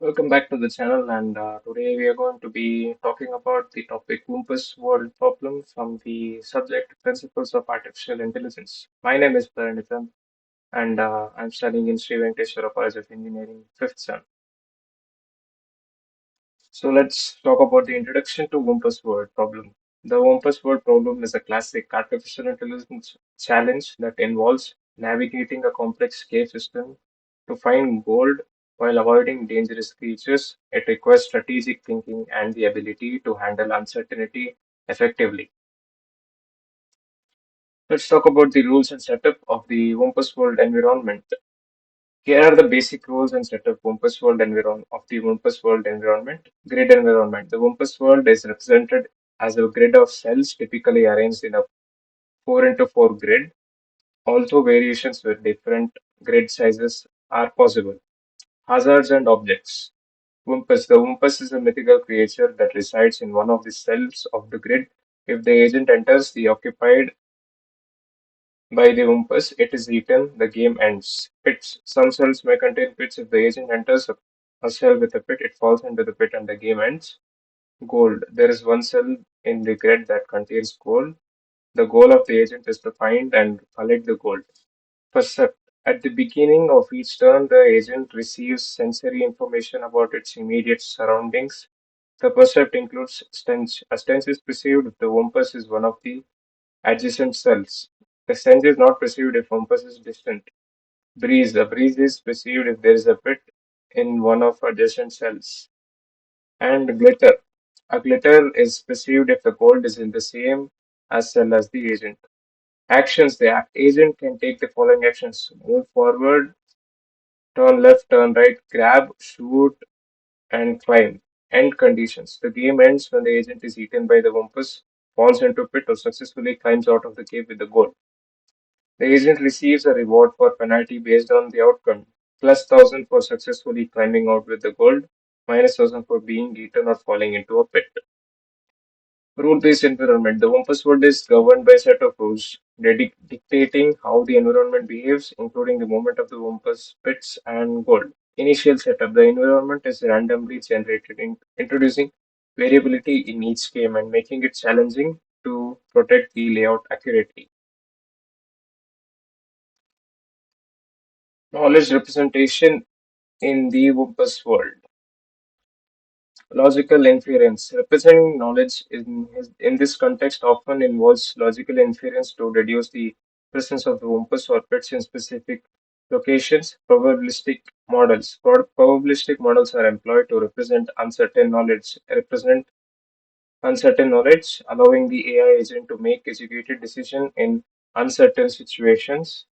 Welcome back to the channel, and today we are going to be talking about the topic Wumpus world problem from the subject Principles of Artificial Intelligence. My name is Paranithan, and I'm studying in Sri Venkateswara College of Engineering, 5th sem. So let's talk about the introduction to Wumpus world problem. The Wumpus world problem is a classic artificial intelligence challenge that involves navigating a complex cave system to find gold while avoiding dangerous creatures. It requires strategic thinking and the ability to handle uncertainty effectively. Let's talk about the rules and setup of the Wumpus world environment. Here are the basic rules and setup of the Wumpus world environment. Grid environment. The Wumpus world is represented as a grid of cells typically arranged in a 4 into 4 grid, although variations with different grid sizes are possible. Hazards and objects. Wumpus. The Wumpus is a mythical creature that resides in one of the cells of the grid. If the agent enters the occupied by the Wumpus, it is eaten, the game ends. Pits. Some cells may contain pits. If the agent enters a cell with a pit, it falls into the pit and the game ends. Gold. There is one cell in the grid that contains gold. The goal of the agent is to find and collect the gold. Percept. At the beginning of each turn, the agent receives sensory information about its immediate surroundings. The percept includes stench. A stench is perceived if the Wumpus is one of the adjacent cells. The stench is not perceived if Wumpus is distant. Breeze. A breeze is perceived if there is a pit in one of adjacent cells. And glitter. A glitter is perceived if the gold is in the same as cell as the agent. Actions. The agent can take the following actions: move forward, turn left, turn right, grab, shoot, and climb. End conditions. The game ends when the agent is eaten by the Wumpus, falls into a pit, or successfully climbs out of the cave with the gold. The agent receives a reward for penalty based on the outcome: plus 1,000 for successfully climbing out with the gold, minus 1,000 for being eaten or falling into a pit. Rule-based environment. The Wumpus world is governed by a set of rules dictating how the environment behaves, including the movement of the Wumpus, pits, and gold. Initial setup. The environment is randomly generated, introducing variability in each game and making it challenging to protect the layout accurately. Knowledge representation in the Wumpus world. Logical inference. Representing knowledge in this context often involves logical inference to deduce the presence of the Wumpus or pits in specific locations. Probabilistic models are employed to represent uncertain knowledge, allowing the AI agent to make educated decisions in uncertain situations.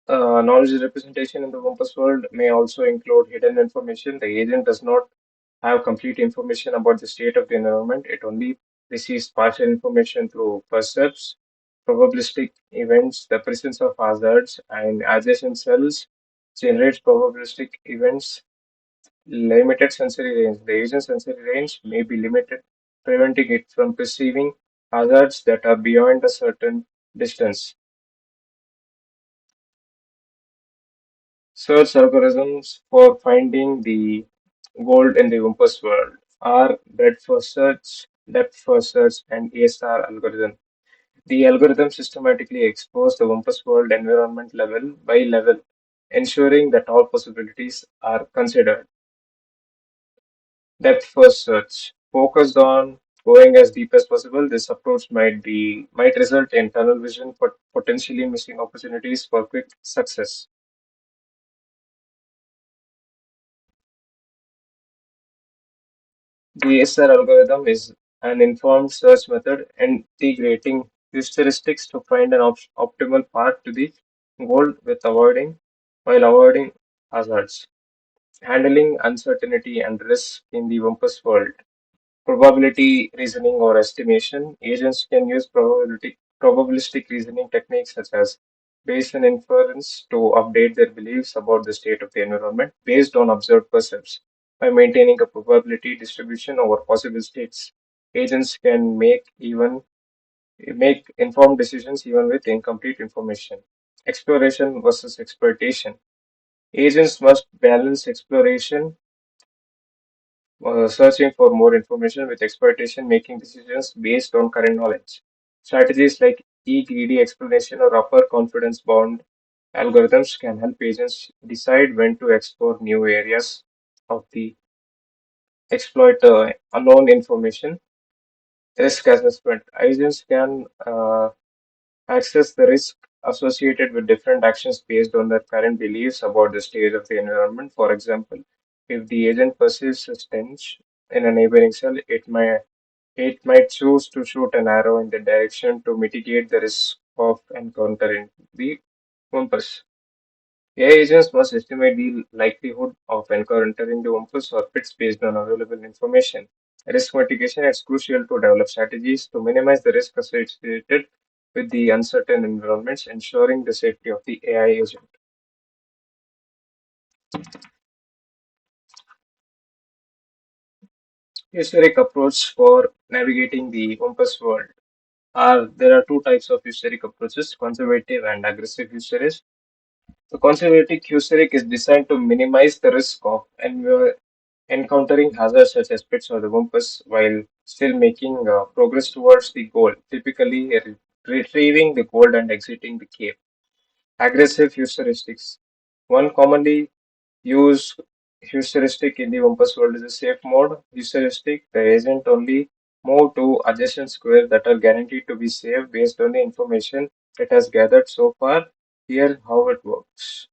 The knowledge representation in the Wumpus world may also include hidden information. The agent does not have complete information about the state of the environment. It only receives partial information through percepts, probabilistic events, the presence of hazards, and adjacent cells generates probabilistic events. Limited sensory range. The agent's sensory range may be limited, preventing it from perceiving hazards that are beyond a certain distance. Search algorithms for finding the gold in the Wumpus world are depth first search, and ASR algorithm. The algorithm systematically explores the Wumpus world environment level by level, ensuring that all possibilities are considered. Depth first search focused on going as deep as possible. This approach might result in tunnel vision, but potentially missing opportunities for quick success. The ASR algorithm is an informed search method integrating heuristics to find an optimal path to the goal while avoiding hazards. Handling uncertainty and risk in the Wumpus world. Probability reasoning or estimation. Agents can use probabilistic reasoning techniques such as Bayesian inference to update their beliefs about the state of the environment based on observed percepts. By maintaining a probability distribution over possible states, agents can make even make informed decisions even with incomplete information. Exploration versus exploitation. Agents must balance exploration, searching for more information, with exploitation, making decisions based on current knowledge. Strategies like greedy explanation or upper confidence bound algorithms can help agents decide when to explore new areas of the exploit unknown information. Risk assessment. Agents can assess the risk associated with different actions based on their current beliefs about the state of the environment. For example, if the agent perceives a stench in a neighboring cell, it might choose to shoot an arrow in the direction to mitigate the risk of encountering the Wumpus. AI agents must estimate the likelihood of encountering the Wumpus or pits based on available information. Risk mitigation is crucial to develop strategies to minimize the risk associated with the uncertain environments, ensuring the safety of the AI agent. Heuristic approach for navigating the Wumpus world. There are two types of heuristic approaches: conservative and aggressive heuristic. The conservative heuristic is designed to minimize the risk of encountering hazards such as pits or the Wumpus while still making progress towards the goal, typically retrieving the gold and exiting the cave. Aggressive heuristics. One commonly used heuristic in the Wumpus world is a safe mode heuristic. The agent only move to adjacent squares that are guaranteed to be safe based on the information it has gathered so far. Here, how it works.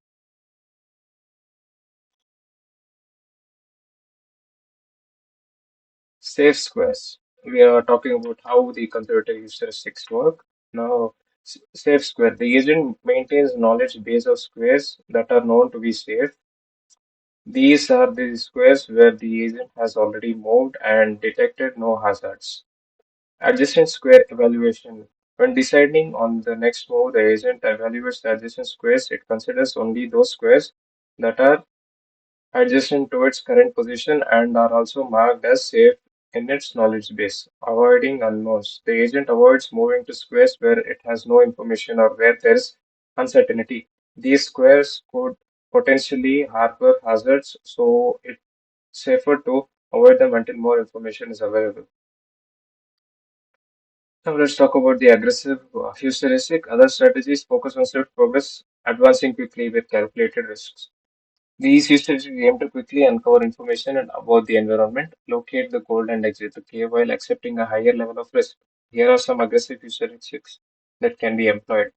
Safe squares. We are talking about how the conservative heuristics work. Now, safe square. The agent maintains knowledge base of squares that are known to be safe. These are the squares where the agent has already moved and detected no hazards. Adjacent square evaluation. When deciding on the next move, the agent evaluates the adjacent squares. It considers only those squares that are adjacent to its current position and are also marked as safe in its knowledge base. Avoiding unknowns. The agent avoids moving to squares where it has no information or where there is uncertainty. These squares could potentially harbor hazards, so it's safer to avoid them until more information is available. Now let's talk about the aggressive heuristic. Other strategies focus on swift progress, advancing quickly with calculated risks. These heuristics aim to quickly uncover information about the environment, locate the gold, and exit the cave while accepting a higher level of risk. Here are some aggressive heuristics that can be employed.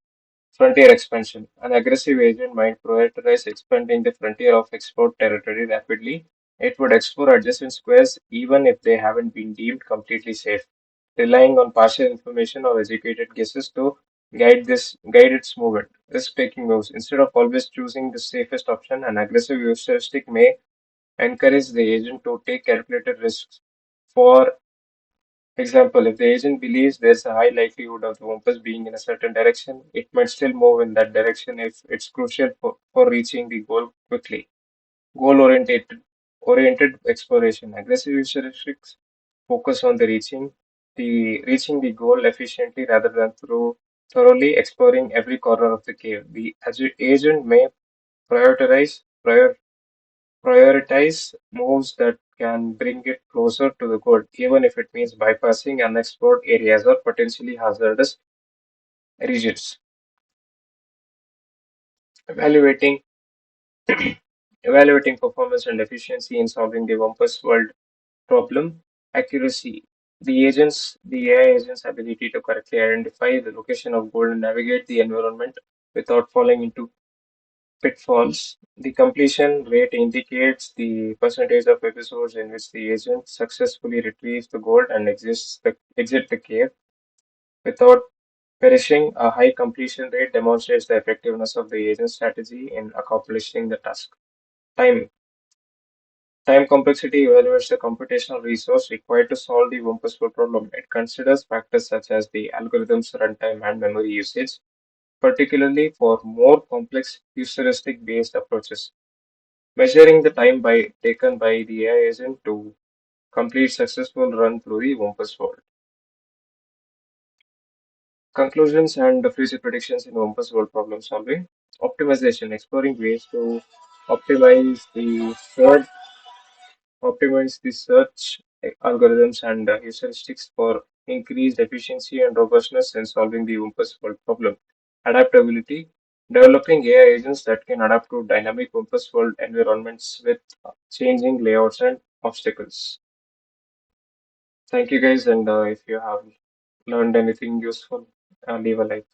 Frontier expansion. An aggressive agent might prioritize expanding the frontier of explored territory rapidly. It would explore adjacent squares even if they haven't been deemed completely safe, relying on partial information or educated guesses to guide its movement. Risk-taking moves. Instead of always choosing the safest option, an aggressive heuristic may encourage the agent to take calculated risks. For example, if the agent believes there's a high likelihood of the Wumpus being in a certain direction, it might still move in that direction if it's crucial for reaching the goal quickly. Goal oriented exploration. Aggressive heuristics focus on reaching the goal efficiently rather than through thoroughly exploring every corner of the cave. The agent may prioritize prior, prioritize moves that can bring it closer to the goal, even if it means bypassing unexplored areas or potentially hazardous regions. Evaluating evaluating performance and efficiency in solving the Wumpus world problem. Accuracy. The AI agent's ability to correctly identify the location of gold and navigate the environment without falling into pitfalls. The completion rate indicates the percentage of episodes in which the agent successfully retrieves the gold and exit the cave without perishing. A high completion rate demonstrates the effectiveness of the agent's strategy in accomplishing the task. Time. Time complexity evaluates the computational resource required to solve the Wumpus problem. It considers factors such as the algorithm's runtime and memory usage, particularly for more complex heuristic-based approaches. Measuring the time taken by the AI agent to complete successful run through the Wumpus world. Conclusions and the future predictions in Wumpus world problem solving. Optimization, exploring ways to optimize the search, optimize the search algorithms and heuristics for increased efficiency and robustness in solving the Wumpus world problem. Adaptability, developing AI agents that can adapt to dynamic Wumpus world environments with changing layouts and obstacles. Thank you guys, and if you have learned anything useful, leave a like.